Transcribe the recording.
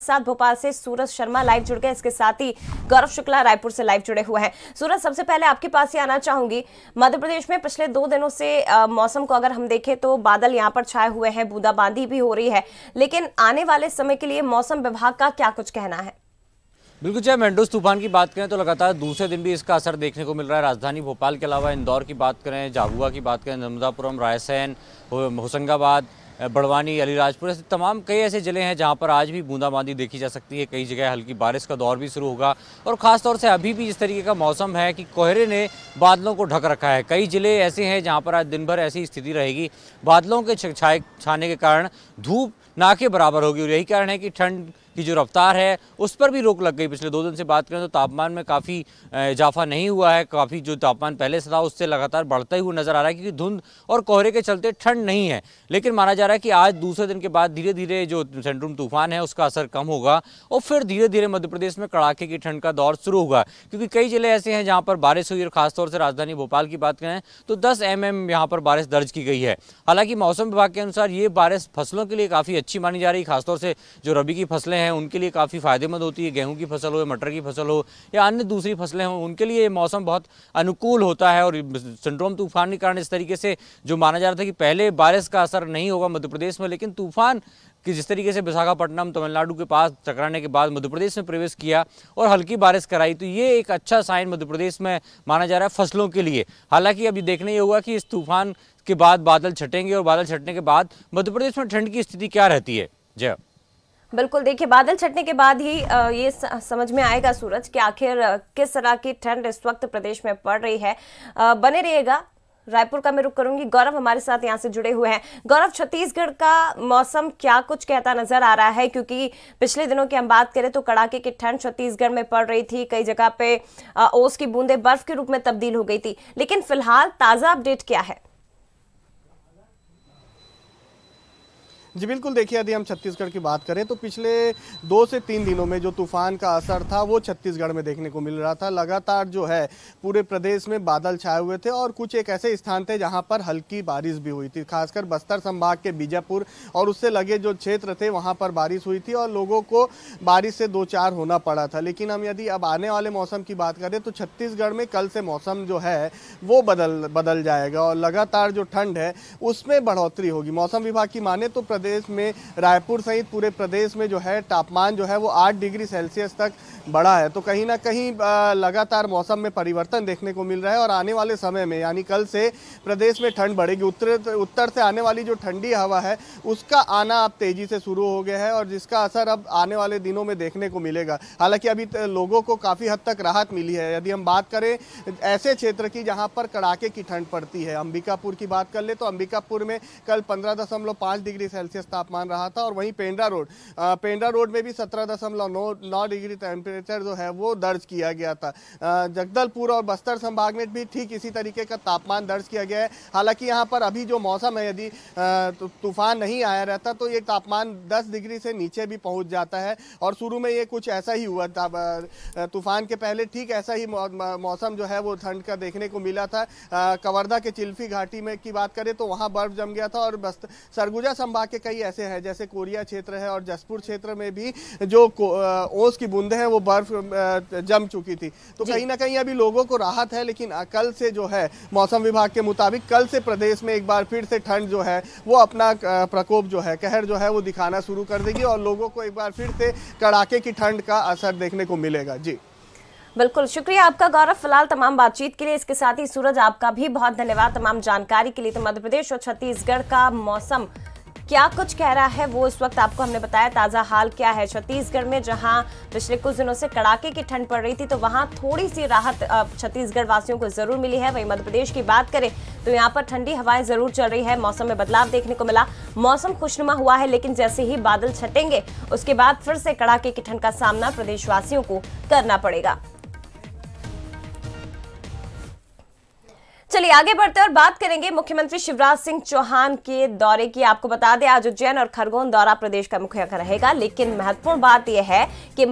साथ भोपाल से सूरज शर्मा लाइव जुड़ गए। इसके साथ ही गौरव शुक्ला रायपुर से लाइव जुड़े हुए हैं। सूरज, सबसे पहले आपके पास ही आना चाहूंगी। मध्य प्रदेश में पिछले 2 दिनों से मौसम को अगर हम देखें तो बादल यहां पर छाए हुए हैं, बूंदाबांदी भी हो रही है, लेकिन आने वाले समय के लिए मौसम विभाग का क्या कुछ कहना है? बिल्कुल, चाहे मेंडोज तूफान की बात करें तो लगातार दूसरे दिन भी इसका असर देखने को मिल रहा है। राजधानी भोपाल के अलावा इंदौर की बात करें, झाबुआ की बात करें, नर्मदापुरम, रायसेन, होशंगाबाद, बड़वानी, अलीराजपुर, ऐसे तमाम कई ऐसे जिले हैं जहां पर आज भी बूंदाबांदी देखी जा सकती है। कई जगह हल्की बारिश का दौर भी शुरू होगा और ख़ासतौर से अभी भी इस तरीके का मौसम है कि कोहरे ने बादलों को ढक रखा है। कई जिले ऐसे हैं जहां पर आज दिन भर ऐसी स्थिति रहेगी। बादलों के छाने के कारण धूप ना के बराबर होगी और यही कारण है कि ठंड की जो रफ्तार है उस पर भी रोक लग गई। पिछले 2 दिन से बात करें तो तापमान में काफ़ी इजाफा नहीं हुआ है। काफ़ी जो तापमान पहले से था उससे लगातार बढ़ता ही हुआ नज़र आ रहा है, क्योंकि धुंध और कोहरे के चलते ठंड नहीं है। लेकिन माना जा रहा है कि आज दूसरे दिन के बाद धीरे धीरे जो सेंट्रम तूफान है उसका असर कम होगा और फिर धीरे धीरे मध्य प्रदेश में कड़ाके की ठंड का दौर शुरू होगा, क्योंकि कई जिले ऐसे हैं जहाँ पर बारिश हुई और खासतौर से राजधानी भोपाल की बात करें तो 10 mm यहाँ पर बारिश दर्ज की गई है। हालांकि मौसम विभाग के अनुसार ये बारिश फसलों के लिए काफ़ी अच्छी मानी जा रही है। खासतौर से जो रबी की फसलें हैं उनके लिए काफ़ी फायदेमंद होती है। गेहूं की फसल हो, मटर की फसल हो या अन्य दूसरी फसलें हों, उनके लिए मौसम बहुत अनुकूल होता है। और सिंड्रोम तूफान के कारण इस तरीके से जो माना जा रहा था कि पहले बारिश का असर नहीं होगा मध्य प्रदेश में, लेकिन तूफान कि जिस तरीके से विशाखापट्टनम तमिलनाडु के पास टकराने के बाद मध्य प्रदेश में प्रवेश किया और हल्की बारिश कराई, तो ये एक अच्छा साइन मध्य प्रदेश में माना जा रहा है फसलों के लिए। हालांकि अभी देखने ये होगा कि इस तूफान के बाद बादल छटेंगे और बादल छटने के बाद मध्य प्रदेश में ठंड की स्थिति क्या रहती है। जय बिल्कुल, देखिए बादल छटने के बाद ही ये समझ में आएगा सूरज कि आखिर किस तरह की ठंड इस वक्त प्रदेश में पड़ रही है। बने रहिएगा। रायपुर का मैं रुख करूंगी। गौरव हमारे साथ यहाँ से जुड़े हुए हैं। गौरव, छत्तीसगढ़ का मौसम क्या कुछ कहता नजर आ रहा है? क्योंकि पिछले दिनों की हम बात करें तो कड़ाके की ठंड छत्तीसगढ़ में पड़ रही थी। कई जगह पे ओस की बूंदें बर्फ के रूप में तब्दील हो गई थी, लेकिन फिलहाल ताजा अपडेट क्या है? जी बिल्कुल, देखिए यदि हम छत्तीसगढ़ की बात करें तो पिछले 2 से 3 दिनों में जो तूफान का असर था वो छत्तीसगढ़ में देखने को मिल रहा था। लगातार जो है पूरे प्रदेश में बादल छाए हुए थे और कुछ एक ऐसे स्थान थे जहां पर हल्की बारिश भी हुई थी। खासकर बस्तर संभाग के बीजापुर और उससे लगे जो क्षेत्र थे वहां पर बारिश हुई थी और लोगों को बारिश से दो चार होना पड़ा था। लेकिन हम यदि अब आने वाले मौसम की बात करें तो छत्तीसगढ़ में कल से मौसम जो है वो बदल जाएगा और लगातार जो ठंड है उसमें बढ़ोतरी होगी। मौसम विभाग की माने तो प्रदेश में रायपुर सहित पूरे प्रदेश में जो है तापमान जो है वो 8 डिग्री सेल्सियस तक बढ़ा है। तो कहीं ना कहीं लगातार मौसम में परिवर्तन देखने को मिल रहा है और आने वाले समय में यानी कल से प्रदेश में ठंड बढ़ेगी। उत्तर से आने वाली जो ठंडी हवा है उसका आना अब तेजी से शुरू हो गया है और जिसका असर अब आने वाले दिनों में देखने को मिलेगा। हालांकि अभी लोगों को काफ़ी हद तक राहत मिली है। यदि हम बात करें ऐसे क्षेत्र की जहां पर कड़ाके की ठंड पड़ती है, अंबिकापुर की बात कर ले तो अंबिकापुर में कल 15.5 डिग्री सेल्सियस तापमान रहा था और वहीं पेंड्रा रोड में भी 17.9 डिग्री टेम्परेचर जो है वो दर्ज किया गया था। जगदलपुर और बस्तर संभाग में भी ठीक इसी तरीके का तापमान दर्ज किया गया है। हालांकि यहाँ पर अभी जो मौसम है, यदि तूफान नहीं आया रहता तो ये तापमान 10 डिग्री से नीचे भी पहुंच जाता है और शुरू में ये कुछ ऐसा ही हुआ था। तूफान के पहले ठीक ऐसा ही मौसम जो है वो ठंड का देखने को मिला था। कवर्धा के चिल्फी घाटी में की बात करें तो वहाँ बर्फ जम गया था और सरगुजा संभाग के कई ऐसे हैं जैसे कोरिया क्षेत्र है और जसपुर क्षेत्र में भी जो ओस की बूंदें हैं वो बर्फ जम चुकी थी। तो कहीं ना कहीं अभी लोगों को राहत है, लेकिन कल से जो है मौसम विभाग के मुताबिक कल से प्रदेश में एक बार फिर से ठंड जो है वो अपना प्रकोप जो है, कहर जो है वो दिखाना शुरू कर देगी और लोगों को एक बार फिर से कड़ाके की ठंड का असर देखने को मिलेगा। जी बिल्कुल, शुक्रिया आपका गौरव फिलहाल तमाम बातचीत के लिए। इसके साथ ही सूरज आपका भी बहुत धन्यवाद तमाम जानकारी के लिए। तो मध्य प्रदेश और छत्तीसगढ़ का मौसम क्या कुछ कह रहा है वो इस वक्त आपको हमने बताया। ताज़ा हाल क्या है छत्तीसगढ़ में, जहां पिछले कुछ दिनों से कड़ाके की ठंड पड़ रही थी तो वहां थोड़ी सी राहत छत्तीसगढ़ वासियों को जरूर मिली है। वहीं मध्य प्रदेश की बात करें तो यहां पर ठंडी हवाएं जरूर चल रही है। मौसम में बदलाव देखने को मिला, मौसम खुशनुमा हुआ है, लेकिन जैसे ही बादल छटेंगे उसके बाद फिर से कड़ाके की ठंड का सामना प्रदेशवासियों को करना पड़ेगा। चलिए आगे बढ़ते और बात करेंगे मुख्यमंत्री शिवराज सिंह चौहान के दौरे की। आपको बता दें आज उज्जैन और खरगोन दौरा प्रदेश का मुख्य रहेगा, लेकिन महत्वपूर्ण बात यह है कि